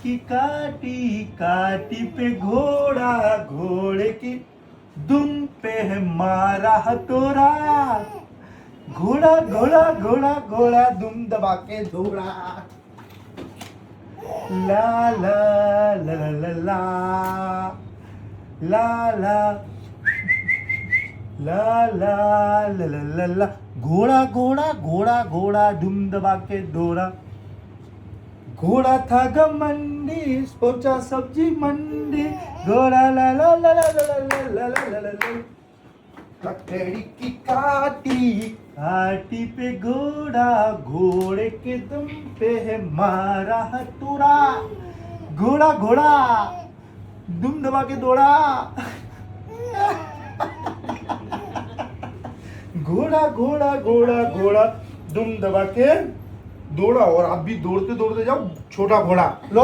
की काटी काटी पे घोड़ा घोड़े की दुम पे है मारा हथौड़ा घोड़ा घोड़ा घोड़ा घोड़ा दुम दबा के दौड़ा ला ला ला ला ला ला ला ला ला ला ला ला ला ला घोड़ा घोड़ा घोड़ा घोड़ा दुम दबा के दौड़ा घोड़ा था घमंडी पहुंचा सब्जी मंडी घोड़ा ला ला ला ला ला ला ला ला ला ला ला लकड़ी की काटी काटी पे घोड़ा घोड़े के दुम पे है मारा हथौड़ा घोड़ा घोड़ा दुम दबा के दौड़ा घोड़ा घोड़ा घोड़ा घोड़ा दुम दबा के दौड़ा और आप भी दौड़ते दौड़ते जाओ छोटा घोड़ा लो